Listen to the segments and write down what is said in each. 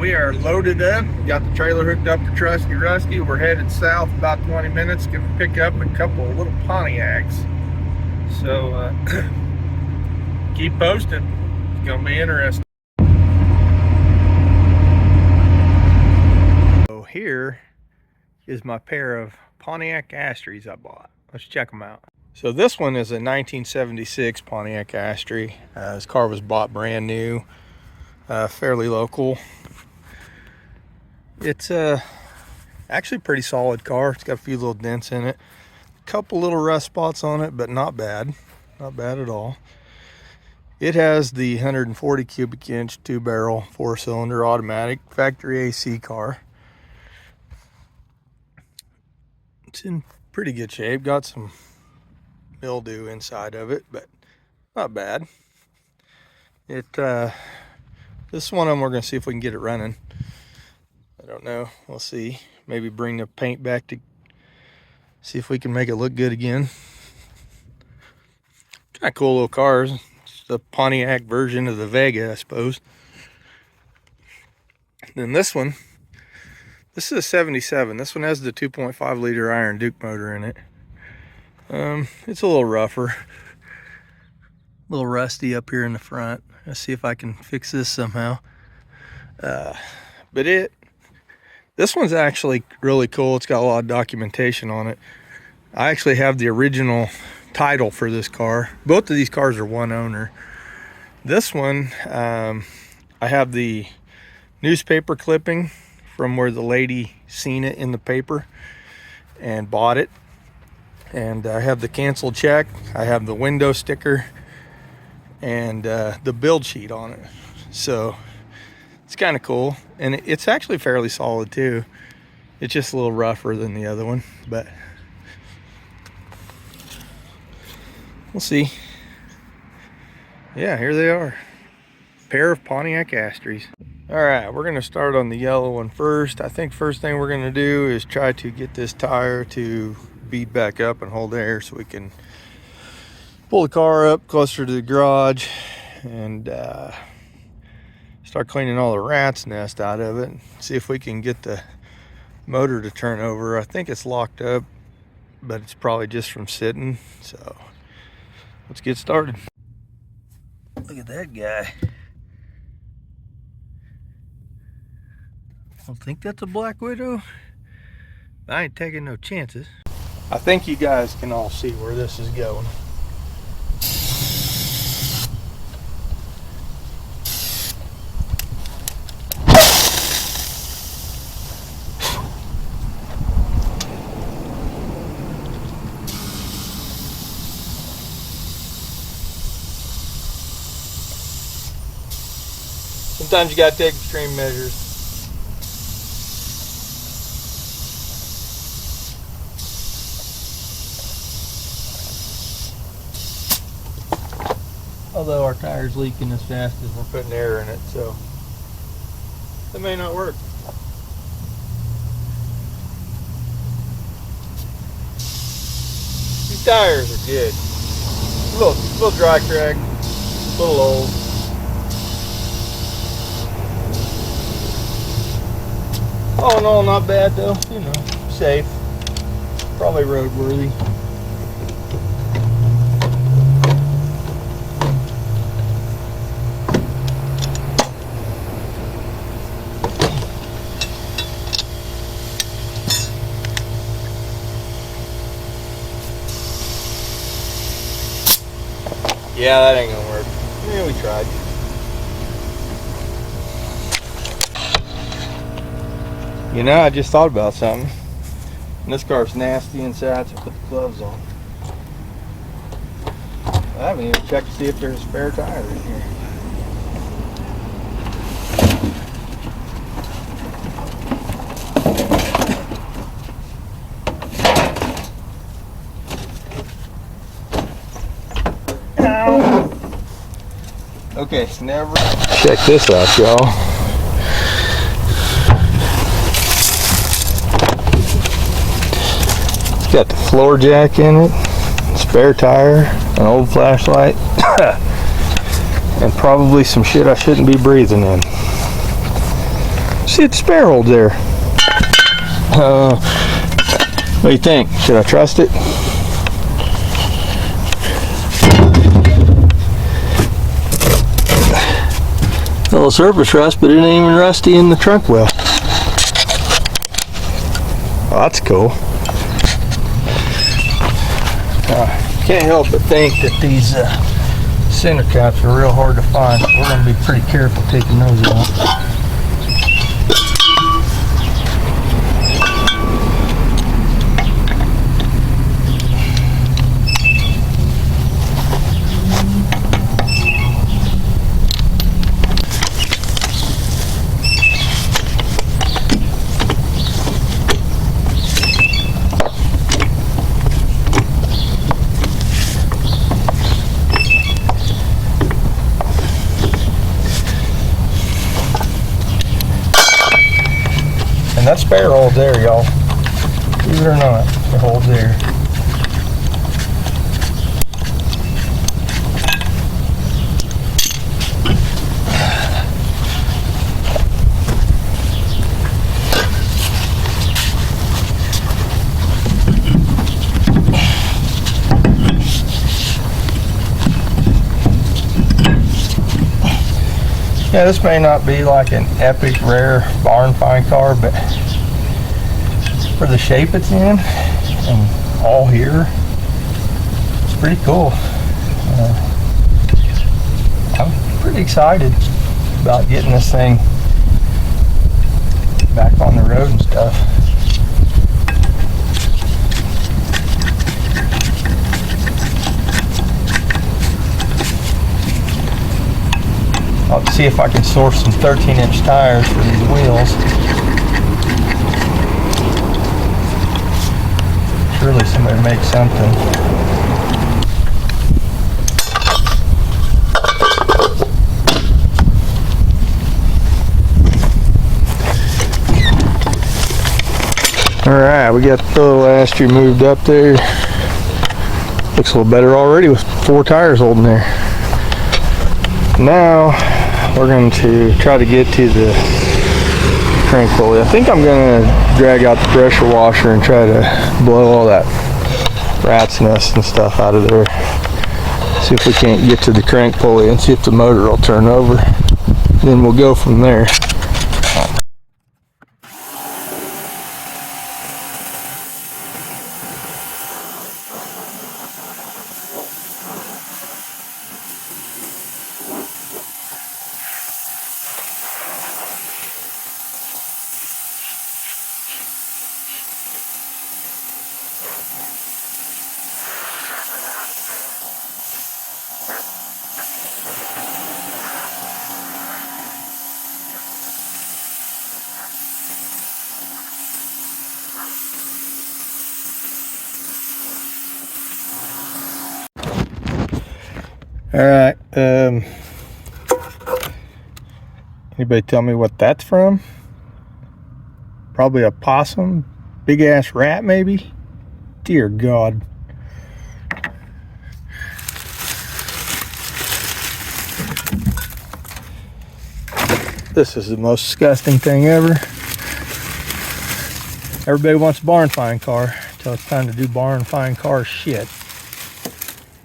We are loaded up, got the trailer hooked up to Trusty Rusty. We're headed south about 20 minutes, gonna pick up a couple of little Pontiacs. So keep posted, it's gonna be interesting. So here is my pair of Pontiac Astres I bought. Let's check them out. So this one is a 1976 Pontiac Astre. This car was bought brand new, fairly local. It's actually a pretty solid car. It's got a few little dents in it, a couple little rust spots on it, but not bad at all. It has the 140 cubic inch 2-barrel 4-cylinder automatic factory AC car. It's in pretty good shape, got some mildew inside of it, but not bad. This one of them we're going to see if we can get it running. I don't know, we'll see. Maybe bring the paint back to see if we can make it look good again. Kind of cool little cars. It's the Pontiac version of the Vega, I suppose. Then this one, this is a 77. This one has the 2.5 liter Iron Duke motor in it. It's a little rougher, a little rusty up here in the front. Let's see if I can fix this somehow. But this one's actually really cool. It's got a lot of documentation on it. I actually have the original title for this car. Both of these cars are one owner. This one, I have the newspaper clipping from where the lady seen it in the paper and bought it. And I have the canceled check. I have the window sticker and the build sheet on it. So it's kind of cool, and it's actually fairly solid too. It's just a little rougher than the other one, but we'll see. Yeah, here they are. Pair of Pontiac Astres. All right, we're gonna start on the yellow one first. I think first thing we're gonna do is try to get this tire to bead back up and hold air so we can pull the car up closer to the garage and start cleaning all the rat's nest out of it. See if we can get the motor to turn over. I think it's locked up, but it's probably just from sitting. So let's get started. Look at that guy. I don't think that's a Black Widow. I ain't taking no chances. I think you guys can all see where this is going. Sometimes you gotta take extreme measures. Although our tire's leaking as fast as we're putting air in it, so that may not work. These tires are good. A little dry crack, a little old. All in all, not bad though, you know, safe, probably roadworthy. Yeah, that ain't gonna work. Yeah, we tried. You know, I just thought about something. And this car's nasty inside, so I put the gloves on. I haven't even checked to see if there's a spare tire in here. Ow. Okay, so never. Check this out, y'all. Got the floor jack in it, spare tire, an old flashlight, and probably some shit I shouldn't be breathing in. See if the spare holds there. What do you think? Should I trust it? A little surface rust, but it ain't even rusty in the trunk well. Oh, that's cool. Can't help but think that these center caps are real hard to find. We're going to be pretty careful taking those out. And that spare holds there, y'all. Believe it or not, it holds there. Yeah, this may not be like an epic, rare barn find car, but for the shape it's in and all here, it's pretty cool. I'm pretty excited about getting this thing back on the road and stuff. I'll see if I can source some 13-inch tires for these wheels. Surely somebody makes something. Alright, we got the little Astre moved up there. Looks a little better already with 4 tires holding there. Now we're going to try to get to the crank pulley. I think I'm going to drag out the pressure washer and try to blow all that rat's nest and stuff out of there. See if we can't get to the crank pulley and see if the motor will turn over. Then we'll go from there. Alright, anybody tell me what that's from? Probably a possum, big ass rat maybe? Dear God. This is the most disgusting thing ever. Everybody wants a barn find car until it's time to do barn find car shit,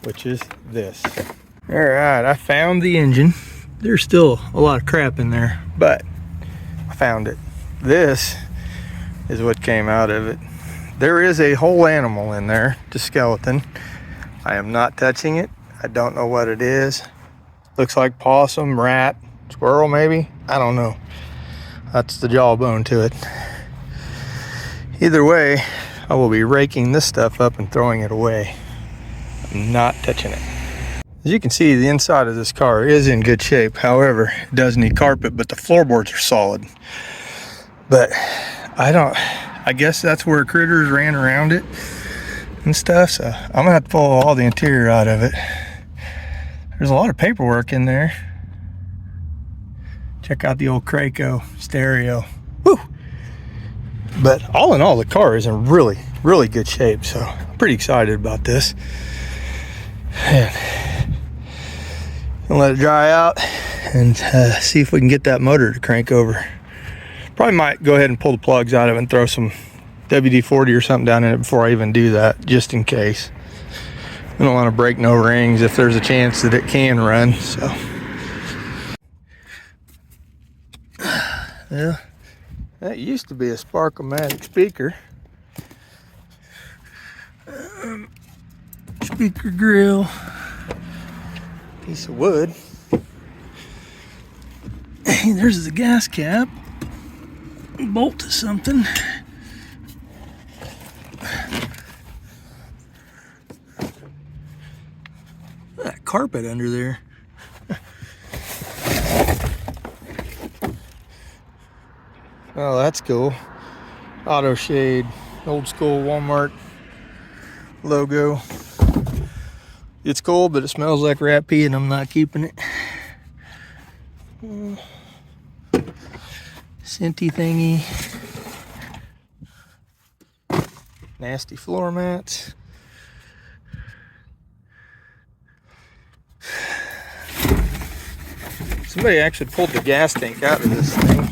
which is this. Alright, I found the engine. There's still a lot of crap in there, but I found it. This is what came out of it. There is a whole animal in there, the skeleton. I am not touching it. I don't know what it is. Looks like possum, rat, squirrel maybe. I don't know. That's the jawbone to it. Either way, I will be raking this stuff up and throwing it away. I'm not touching it. As you can see, the inside of this car is in good shape. However, it does need carpet, but the floorboards are solid. But I guess that's where critters ran around it and stuff. So I'm gonna have to pull all the interior out of it. There's a lot of paperwork in there. Check out the old Craco stereo. Woo! But all in all, the car is in really, really good shape. So I'm pretty excited about this. And let it dry out and see if we can get that motor to crank over. Probably might go ahead and pull the plugs out of it and throw some WD-40 or something down in it before I even do that, just in case. I don't want to break no rings if there's a chance that it can run. So yeah, that used to be a Sparkomatic speaker. Speaker grill, piece of wood. Hey, there's the gas cap. Bolt to something. That carpet under there. Oh, that's cool. Auto shade, old school Walmart logo. It's cool, but it smells like rat pee, and I'm not keeping it. Scenty thingy. Nasty floor mats. Somebody actually pulled the gas tank out of this thing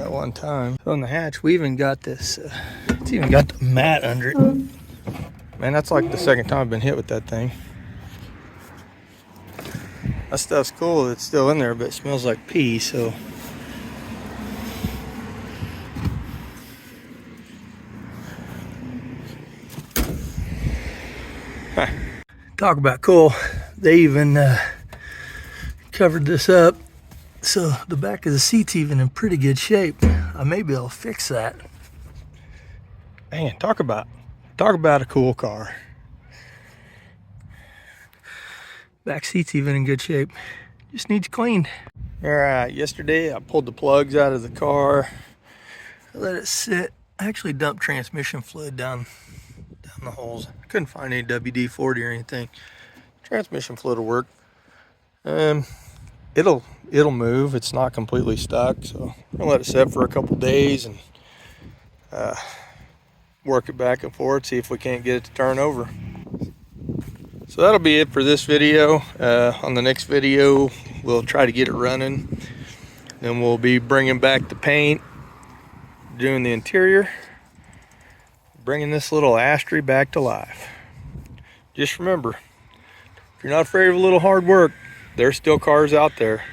at one time. So on the hatch, we even got this, it's even got the mat under it. Man, that's like the second time I've been hit with that thing. That stuff's cool, it's still in there, but it smells like pee, so. Huh. Talk about cool. They even covered this up, so the back of the seat's even in pretty good shape. I may be able to fix that. Man, talk about a cool car. Back seat's even in good shape. Just needs cleaned. All right, yesterday I pulled the plugs out of the car. I let it sit. I actually dumped transmission fluid down the holes. I couldn't find any WD-40 or anything. Transmission fluid will work. It'll move. It's not completely stuck, so I'm gonna let it sit for a couple days and work it back and forth, see if we can't get it to turn over. So that'll be it for this video. On the next video, we'll try to get it running. Then we'll be bringing back the paint, doing the interior, bringing this little Astre back to life. Just remember, if you're not afraid of a little hard work, there's still cars out there.